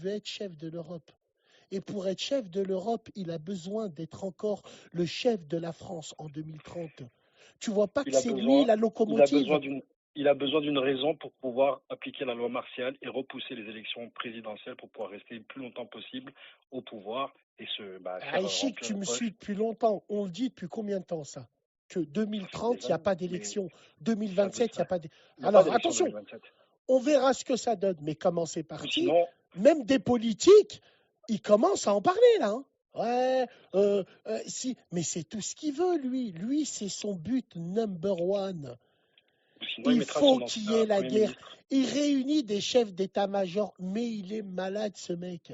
veut être chef de l'Europe. Et pour être chef de l'Europe, il a besoin d'être encore le chef de la France en 2030. Tu vois pas que Il a c'est lui besoin, la il a locomotive? besoin il a besoin d'une raison pour pouvoir appliquer la loi martiale et repousser les élections présidentielles pour pouvoir rester le plus longtemps possible au pouvoir et faire Aïchik, remplir tu les me suis poches depuis longtemps. On le dit depuis combien de temps ça? Que ça fait des 2030, il n'y a années. pas Mais d'élection. ça, 2027, il n'y a pas d'élection. il n'y a pas Alors d'élection en attention, 2027. on verra ce que ça donne. Mais comment c'est Ou parti, sinon, même des politiques, ils commencent à en parler là, hein. Ouais, si, mais c'est tout ce qu'il veut, lui. Lui, c'est son but number one. il Il mettra faut son qu'il y ancien ait la Premier guerre. ministre. Il réunit des chefs d'état-major, mais il est malade, ce mec.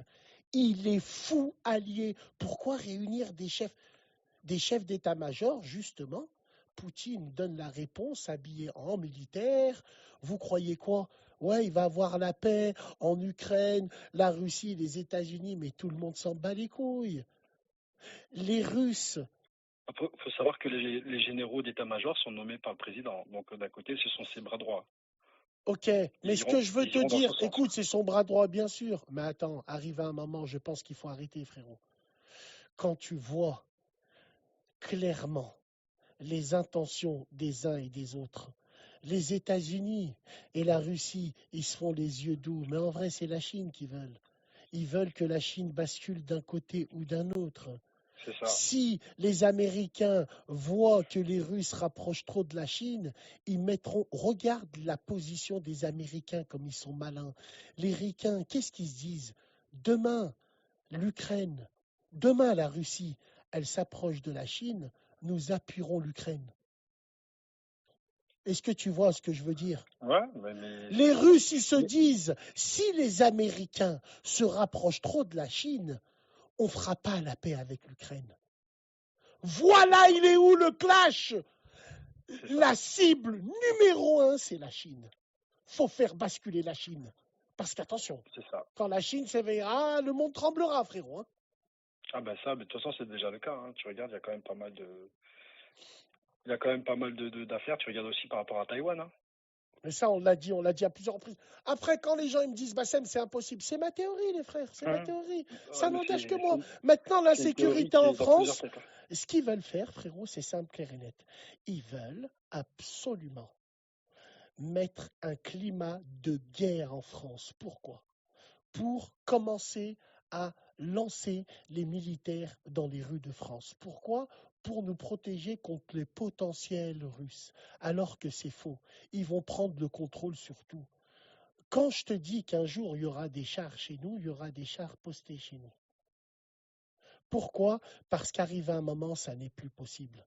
Il est fou allié. Pourquoi réunir des chefs d'état-major, justement? Poutine donne la réponse habillé en militaire. Vous croyez quoi? Ouais, il va avoir la paix en Ukraine, la Russie, les États-Unis, mais tout le monde s'en bat les couilles. Les Russes, Après, il faut savoir que les généraux d'état-major sont nommés par le président. Donc, d'un côté, ce sont ses bras droits. ok, mais ce que je veux Ils te iront dans dire, ce sens. écoute, c'est son bras droit, bien sûr. Mais attends, arrive à un moment, je pense qu'il faut arrêter, frérot. Quand tu vois clairement les intentions des uns et des autres, les États-Unis et la Russie, ils se font les yeux doux, mais en vrai, c'est la Chine qui veulent. Ils veulent que la Chine bascule d'un côté ou d'un autre. C'est ça. Si les Américains voient que les Russes rapprochent trop de la Chine, ils mettront. Regarde la position des Américains comme ils sont malins. Les Ricains, qu'est-ce qu'ils se disent? Demain, l'Ukraine, demain la Russie, elle s'approche de la Chine, nous appuierons l'Ukraine. Est-ce que tu vois ce que je veux dire? Ouais, mais Les Russes, ils se mais- disent, si les Américains se rapprochent trop de la Chine, on ne fera pas la paix avec l'Ukraine. Voilà, il est où le clash? La cible numéro un, c'est la Chine. Faut faire basculer la Chine. Parce qu'attention, c'est ça. quand la Chine s'éveillera, le monde tremblera, frérot, hein. Ah ben ça, mais de toute façon, c'est déjà le cas. Hein. Tu regardes, il y a quand même pas mal de, il y a quand même pas mal d'affaires. Tu regardes aussi par rapport à Taïwan. Hein. Mais ça, on l'a dit à plusieurs reprises. Après, quand les gens ils me disent, Bassem, c'est impossible, c'est ma théorie, les frères, c'est ma théorie. Ça Mais n'engage que moi. Maintenant, c'est une théorie l'insécurité qui en est dans plusieurs France, têtes. Hein. ce qu'ils veulent faire, frérot, c'est simple, clair et net. Ils veulent absolument mettre un climat de guerre en France. Pourquoi? Pour commencer à lancer les militaires dans les rues de France. Pourquoi? Pour nous protéger contre les potentiels russes. Alors que c'est faux. Ils vont prendre le contrôle sur tout. Quand je te dis qu'un jour il y aura des chars chez nous, il y aura des chars postés chez nous. Pourquoi? Parce qu'arrivé un moment, ça n'est plus possible.